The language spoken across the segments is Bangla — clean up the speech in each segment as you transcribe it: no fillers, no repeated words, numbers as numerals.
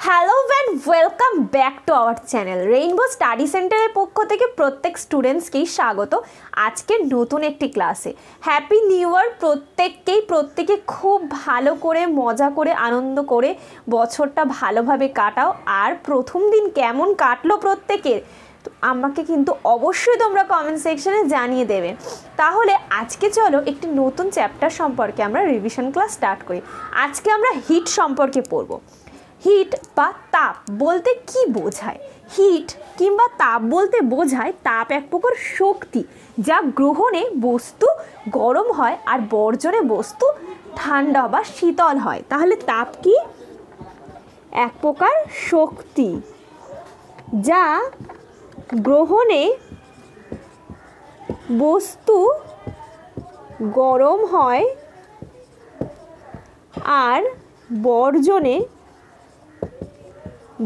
Hello and welcome back to our channel rainbow study সেন্টারের পক্ষ থেকে প্রত্যেক স্টুডেন্টসকেই স্বাগত আজকের নতুন একটি ক্লাসে। হ্যাপি নিউ ইয়ার প্রত্যেকে খুব ভালো করে মজা করে আনন্দ করে বছরটা ভালোভাবে কাটাও। আর প্রথম দিন কেমন কাটলো প্রত্যেকের আমাকে কিন্তু অবশ্যই তোমরা কমেন্ট সেকশনে জানিয়ে দেবে। তাহলে আজকে চলো একটি নতুন চ্যাপ্টার সম্পর্কে আমরা রিভিশন ক্লাস স্টার্ট করি। আজকে আমরা হিট সম্পর্কে পড়ব। হিট বা তাপ বলতে কি বোঝায়? হিট কিংবা তাপ বলতে বোঝায় তাপ এক প্রকার শক্তি যা গ্রহণে বস্তু গরম হয় আর বর্জনে বস্তু ঠান্ডা বা শীতল হয়। তাহলে তাপ কি? এক প্রকার শক্তি যা গ্রহণে বস্তু গরম হয় আর বর্জনে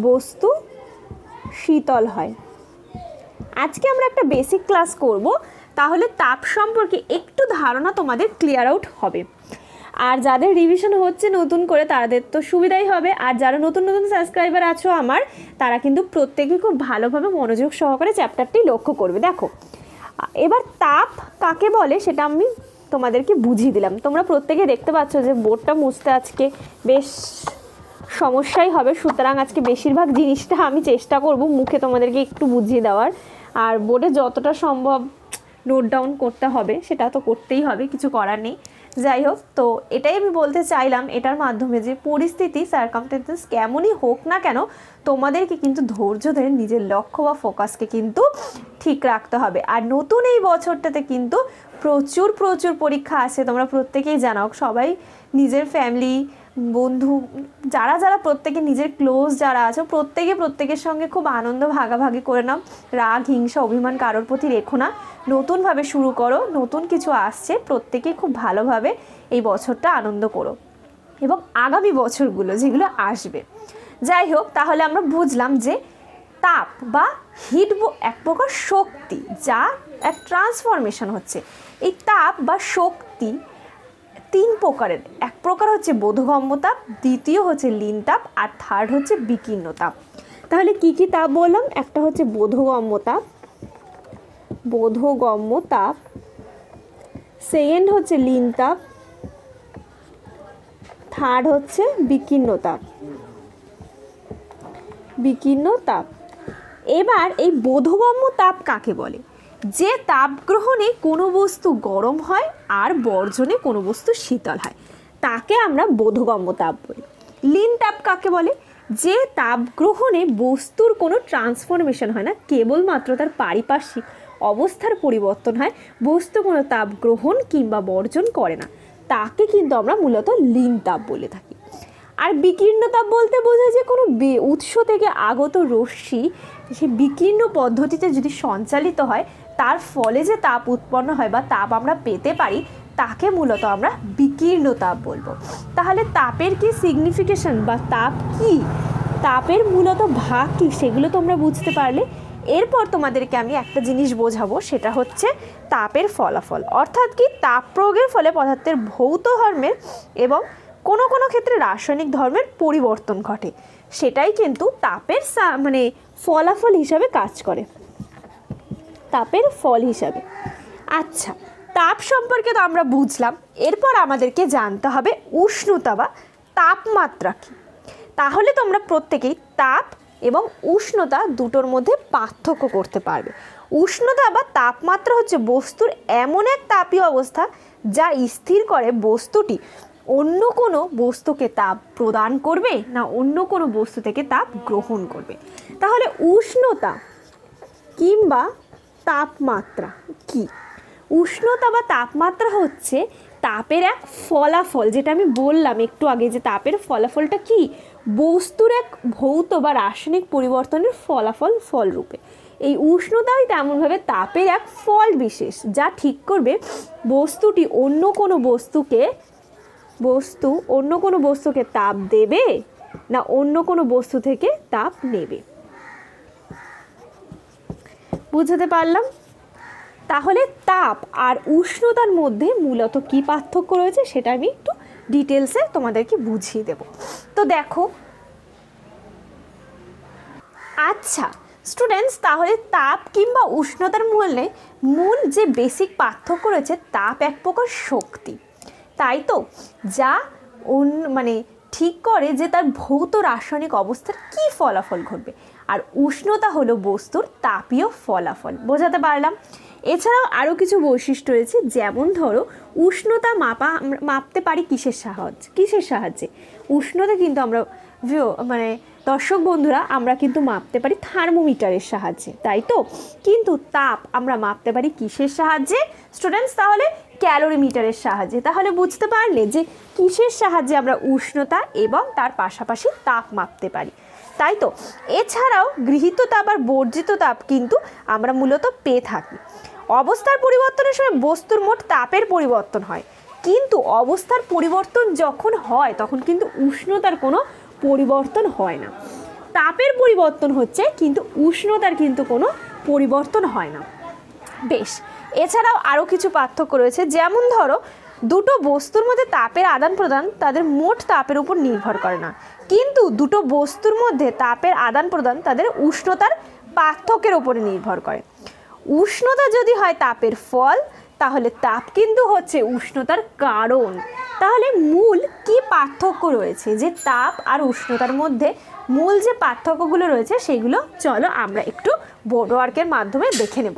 বস্তু শীতল হয়। আজকে আমরা একটা বেসিক ক্লাস করব, তাহলে তাপ সম্পর্কে একটু ধারণা তোমাদের ক্লিয়ার আউট হবে। আর যাদের রিভিশন হচ্ছে নতুন করে তাদের তো সুবিধাই হবে, আর যারা নতুন সাবস্ক্রাইবার আছো আমার, তারা কিন্তু প্রত্যেকে খুব ভালোভাবে মনোযোগ সহকারে চ্যাপ্টারটি লক্ষ্য করবে। দেখো এবার তাপ কাকে বলে সেটা আমি তোমাদেরকে বুঝিয়ে দিলাম। তোমরা প্রত্যেকে দেখতে পাচ্ছ যে বোর্ডটা মুছতে আজকে বেশ সমস্যাই হবে, সুতরাং আজকে বেশিরভাগ জিনিসটা আমি চেষ্টা করব মুখে তোমাদেরকে একটু বুঝিয়ে দেওয়ার, আর বোর্ডে যতটা সম্ভব নোট ডাউন করতে হবে সেটা তো করতেই হবে, কিছু করার নেই। যাই হোক, তো এটাই আমি বলতে চাইলাম এটার মাধ্যমে যে পরিস্থিতি সার্কামস্ট্যান্সেস কেমনই হোক না কেন তোমাদেরকে কিন্তু ধৈর্য ধরে নিজের লক্ষ্য বা ফোকাসকে কিন্তু ঠিক রাখতে হবে। আর নতুন এই বছরটাতে কিন্তু প্রচুর পরীক্ষা আছে, তোমরা প্রত্যেকেই জানো। সবাই নিজের ফ্যামিলি বন্ধু যারা প্রত্যেকে নিজের ক্লোজ যারা আছে প্রত্যেকের সঙ্গে খুব আনন্দ ভাগাভাগি করে নাও। রাগ হিংসা অভিমান কারোর প্রতি রেখো না, নতুনভাবে শুরু করো, নতুন কিছু আসছে, প্রত্যেকেই খুব ভালোভাবে এই বছরটা আনন্দ করো এবং আগামী বছরগুলো যেগুলো আসবে। যাই হোক, তাহলে আমরা বুঝলাম যে তাপ বা হিট এক প্রকার শক্তি যা এক ট্রান্সফরমেশন হচ্ছে। এই তাপ বা শক্তি তিন প্রকারের, এক প্রকার হচ্ছে বোধগম্য তাপ, দ্বিতীয় হচ্ছে লীন তাপ, আর থার্ড হচ্ছে বিকীর্ণ তাপ। তাহলে কি কি তাপ বললাম? একটা হচ্ছে বোধগম্য তাপ, সেকেন্ড হচ্ছে লীন তাপ, থার্ড হচ্ছে বিকীর্ণ তাপ। এবার এই বোধগম্য তাপ কাকে বলে? যে তাপ গ্রহণে কোনো বস্তু গরম হয় আর বর্জনে কোনো বস্তু শীতল হয় তাকে আমরা বোধগম্য তাপ বলি। লীন তাপ কাকে বলে? যে তাপ গ্রহণে বস্তুর কোনো ট্রান্সফরমেশন হয় না, কেবলমাত্র তার পারিপার্শ্বিক অবস্থার পরিবর্তন হয়, বস্তু কোনো তাপ গ্রহণ কিংবা বর্জন করে না, তাকে কিন্তু আমরা মূলত লীন তাপ বলে থাকি। আর বিকীর্ণ তাপ বলতে বোঝায় যে কোনো উৎস থেকে আগত রশ্মি সে বিকীর্ণ পদ্ধতিতে যদি সঞ্চালিত হয় তার ফলে যে তাপ উৎপন্ন হয় বা তাপ আমরা পেতে পারি তাকে মূলত আমরা বিকীর্ণ তাপ বলবো। তাহলে তাপের কি সিগনিফিকেশন বা তাপ কি, তাপের মূলত ভাগ কি, সেগুলো তোমরা বুঝতে পারলে এরপর তোমাদেরকে আমি একটা জিনিস বোঝাবো, সেটা হচ্ছে তাপের ফলাফল। অর্থাৎ কি, তাপ প্রয়োগের ফলে পদার্থের ভৌত ধর্মের এবং কোনো ক্ষেত্রে রাসায়নিক ধর্মের পরিবর্তন ঘটে, সেটাই কিন্তু তাপের ফলাফল হিসাবে কাজ করে, তাপের ফল হিসাবে। আচ্ছা, তাপ সম্পর্কে তো আমরা বুঝলাম, এরপর আমাদেরকে জানতে হবে উষ্ণতা বা তাপমাত্রা কি। তাহলে তোমরা প্রত্যেকেই তাপ এবং উষ্ণতা দুটোর মধ্যে পার্থক্য করতে পারবে। উষ্ণতা বা তাপমাত্রা হচ্ছে বস্তুর এমন এক তাপীয় অবস্থা যা স্থির করে বস্তুটি অন্য কোনো বস্তুকে তাপ প্রদান করবে না অন্য কোনো বস্তু থেকে তাপ গ্রহণ করবে। তাহলে উষ্ণতা কিংবা তাপমাত্রা কি? উষ্ণতা বা তাপমাত্রা হচ্ছে তাপের এক ফলাফল, যেটা আমি বললাম একটু আগে যে তাপের ফলাফলটা কি, বস্তুর এক ভৌত বা রাসায়নিক পরিবর্তনের ফলরূপে। এই উষ্ণতাই তেমনভাবে তাপের এক ফল বিশেষ যা ঠিক করবে বস্তুটি অন্য কোনো বস্তুকে তাপ দেবে না অন্য কোনো বস্তু থেকে তাপ নেবে। বুঝতে পারলাম? তাহলে তাপ আর উষ্ণতার মধ্যে মূলত কি পার্থক্য রয়েছে সেটা আমি একটু ডিটেলসে তোমাদেরকে বুঝিয়ে দেব। তো দেখো, আচ্ছা স্টুডেন্টস, তাহলে তাপ কিংবা উষ্ণতার মূল যে বেসিক পার্থক্য রয়েছে, তাপ এক প্রকার শক্তি, তাই তো, যা মানে ঠিক করে যে তার ভৌত রাসায়নিক অবস্থার কি ফলাফল ঘটবে, আর উষ্ণতা হলো বস্তুর তাপীয় ফলাফল। বোঝাতে পারলাম? এছাড়াও আরও কিছু বৈশিষ্ট্য রয়েছে, যেমন ধরো উষ্ণতা মাপতে পারি কিসের সাহায্যে? উষ্ণতা কিন্তু আমরা মানে দর্শক বন্ধুরা আমরা কিন্তু মাপতে পারি থার্মোমিটারের সাহায্যে, তাই তো। কিন্তু তাপ আমরা মাপতে পারি কিসের সাহায্যে স্টুডেন্টস? তাহলে ক্যালোরিমিটারের সাহায্যে। তাহলে বুঝতে পারলে যে কিসের সাহায্যে আমরা উষ্ণতা এবং তার পাশাপাশি তাপ মাপতে পারি, তাই তো। এছাড়াও গৃহীত তাপ আর বর্জিত তাপ কিন্তু আমরা মূলত পেয়ে থাকি। অবস্থার পরিবর্তনের সময় বস্তুর মোট তাপের পরিবর্তন হয়, কিন্তু অবস্থার পরিবর্তন যখন হয় তখন কিন্তু উষ্ণতার কোনো পরিবর্তন হয় না। তাপের পরিবর্তন হচ্ছে, কিন্তু উষ্ণতার কিন্তু কোনো পরিবর্তন হয় না। বেশ, এছাড়াও আরও কিছু পার্থক্য রয়েছে, যেমন ধরো দুটো বস্তুর মধ্যে তাপের আদান প্রদান তাদের মোট তাপের উপর নির্ভর করে না, কিন্তু দুটো বস্তুর মধ্যে তাপের আদান প্রদান তাদের উষ্ণতার পার্থক্যের উপরে নির্ভর করে। উষ্ণতা যদি হয় তাপের ফল, তাহলে তাপ কিন্তু হচ্ছে উষ্ণতার কারণ। তাহলে মূল কি পার্থক্য রয়েছে যে তাপ আর উষ্ণতার মধ্যে মূল যে পার্থক্যগুলো রয়েছে সেগুলো চলো আমরা একটু বোর্ড ওয়ার্কের মাধ্যমে দেখে নেব।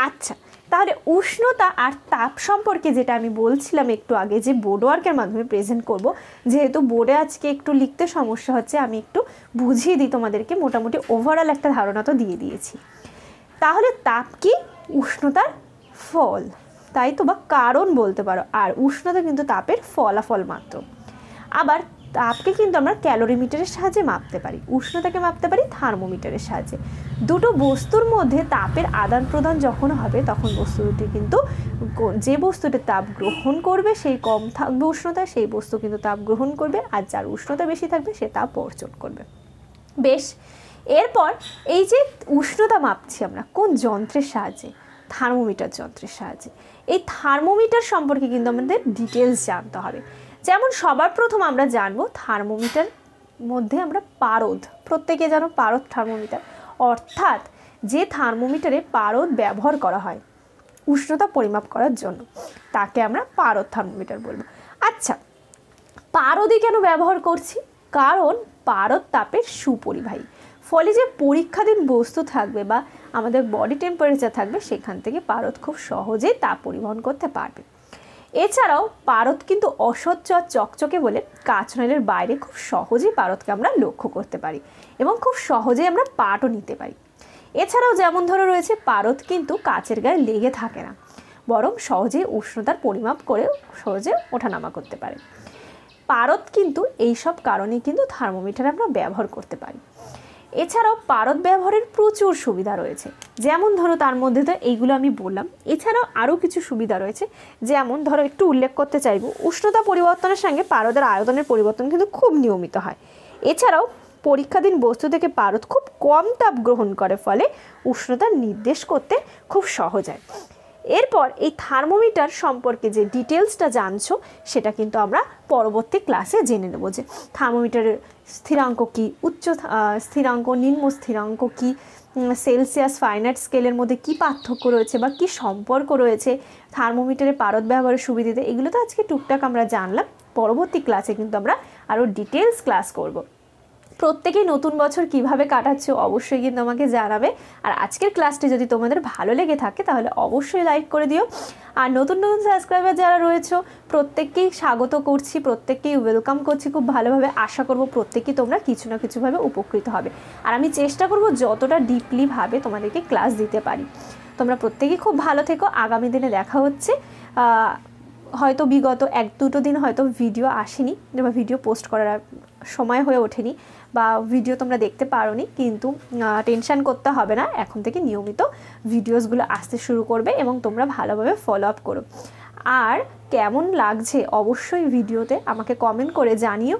আচ্ছা, তাহলে উষ্ণতা আর তাপ সম্পর্কে যেটা আমি বলছিলাম একটু আগে, যে বোর্ড ওয়ার্কের মাধ্যমে প্রেজেন্ট করব, যেহেতু বোর্ডে আজকে একটু লিখতে সমস্যা হচ্ছে, আমি একটু বুঝিয়ে দিই তোমাদেরকে, মোটামুটি ওভারঅল একটা ধারণা তো দিয়ে দিয়েছি। তাহলে তাপ কি? উষ্ণতার ফল, তাই তো, বা কারণ বলতে পারো। আর উষ্ণতা কিন্তু তাপের ফলাফল মাত্র। আবার তাপকে কিন্তু আমরা ক্যালোরিমিটারের সাহায্যে মাপতে পারি, উষ্ণতাকে মাপতে পারি থার্মোমিটারের সাহায্যে। দুটো বস্তুর মধ্যে তাপের আদান প্রদান যখন হবে তখন বস্তু দুটি কিন্তু, যে বস্তুটি তাপ গ্রহণ করবে সেই কম থাকবে উষ্ণতা, সেই বস্তু কিন্তু তাপ গ্রহণ করবে, আর যার উষ্ণতা বেশি থাকবে সে তাপ বর্জন করবে। বেশ, এরপর এই যে উষ্ণতা মাপছি আমরা কোন যন্ত্রের সাহায্যে? থার্মোমিটার যন্ত্রের সাহায্যে। এই থার্মোমিটার সম্পর্কে কিন্তু আমাদের ডিটেলস জানতে হবে। যেমন সবার প্রথম আমরা জানবো থার্মোমিটার মধ্যে আমরা পারদ, প্রত্যেকে জানো পারদ থার্মোমিটার, অর্থাৎ যে থার্মোমিটারে পারদ ব্যবহার করা হয় উষ্ণতা পরিমাপ করার জন্য, তাকে আমরা পারদ থার্মোমিটার বলবো। আচ্ছা, পারদই কেন ব্যবহার করছি? কারণ পারদ তাপের সুপরিবাহী, ফলে যে পরীক্ষাধীন বস্তু থাকবে বা আমাদের বডি টেম্পারেচার থাকবে সেখান থেকে পারদ খুব সহজেই তাপ পরিবহন করতে পারবে। এছাড়াও পারদ কিন্তু অস্বচ্ছ চকচকে বলে কাঁচনলের বাইরে খুব সহজেই পারদকে আমরা লক্ষ্য করতে পারি এবং খুব সহজেই আমরা পাটও নিতে পারি। এছাড়াও যেমন ধরো রয়েছে পারদ কিন্তু কাচের গায়ে লেগে থাকে না, বরং সহজেই উষ্ণতার পরিমাপ করে সহজে ওঠানামা করতে পারে। পারদ কিন্তু এইসব কারণে কিন্তু থার্মোমিটার আমরা ব্যবহার করতে পারি। এছাড়াও পারদ ব্যবহারের প্রচুর সুবিধা রয়েছে, যেমন ধরো তার মধ্যে তো এইগুলো আমি বললাম। এছাড়াও আরও কিছু সুবিধা রয়েছে, যেমন ধরো একটু উল্লেখ করতে চাইব, উষ্ণতা পরিবর্তনের সঙ্গে পারদের আয়তনের পরিবর্তন কিন্তু খুব নিয়মিত হয়। এছাড়াও পরীক্ষাধীন বস্তু থেকে পারদ খুব কম তাপ গ্রহণ করে, ফলে উষ্ণতা নির্দেশ করতে খুব সহজ হয়। এরপর এই থার্মোমিটার সম্পর্কে যে ডিটেলসটা জানছো সেটা কিন্তু আমরা পরবর্তী ক্লাসে জেনে নেব, যে থার্মোমিটারের স্থিরাঙ্ক কী, উচ্চ স্থিরাঙ্ক, নিম্ন স্থিরাঙ্ক কী, সেলসিয়াস ফারেনহাইট স্কেলের মধ্যে কী পার্থক্য রয়েছে বা কী সম্পর্ক রয়েছে, থার্মোমিটারে পারদ ব্যবহারের সুবিধা, এগুলো তো আজকে টুকটাক আমরা জানলাম। পরবর্তী ক্লাসে কিন্তু আমরা আরও ডিটেলস ক্লাস করব। প্রত্যেকেই নতুন বছর কিভাবে কাটাচ্ছ অবশ্যই কিন্তু আমাকে জানাবে। আর আজকের ক্লাসটি যদি তোমাদের ভালো লেগে থাকে তাহলে অবশ্যই লাইক করে দিও। আর নতুন নতুন সাবস্ক্রাইবার যারা রয়েছে প্রত্যেককেই স্বাগত করছি, প্রত্যেককেই ওয়েলকাম করছি খুব ভালোভাবে। আশা করব প্রত্যেকেই তোমরা কিছু না কিছুভাবে উপকৃত হবে। আর আমি চেষ্টা করব যতটা ডিপলিভাবে তোমাদেরকে ক্লাস দিতে পারি। তোমরা প্রত্যেকেই খুব ভালো থেকো। আগামী দিনে দেখা হচ্ছে। হয়তো বিগত 1-2 দিন হয়তো ভিডিও আসেনি বা ভিডিও পোস্ট করার সময় হয়ে ওঠেনি বা ভিডিও তোমরা দেখতে পারোনি, কিন্তু টেনশন করতে হবে না, এখন থেকে নিয়মিত ভিডিওসগুলো আসতে শুরু করবে এবং তোমরা ভালোভাবে ফলো আপ করো। আর কেমন লাগছে অবশ্যই ভিডিওতে আমাকে কমেন্ট করে জানিও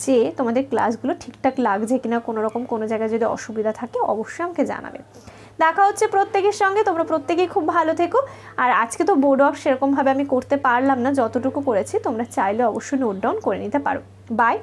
যে তোমাদের ক্লাসগুলো ঠিকঠাক লাগছে কিনা, কোনো জায়গায় যদি অসুবিধা থাকে অবশ্যই আমাকে জানাবে। দেখা হচ্ছে প্রত্যেকের সঙ্গে, তোমরা প্রত্যেকেই খুব ভালো থেকো। আর আজকে তো বোর্ড ওয়ার্ক সেরকমভাবে আমি করতে পারলাম না, যতটুকু করেছি তোমরা চাইলে অবশ্যই নোট ডাউন করে নিতে পারো। বাই।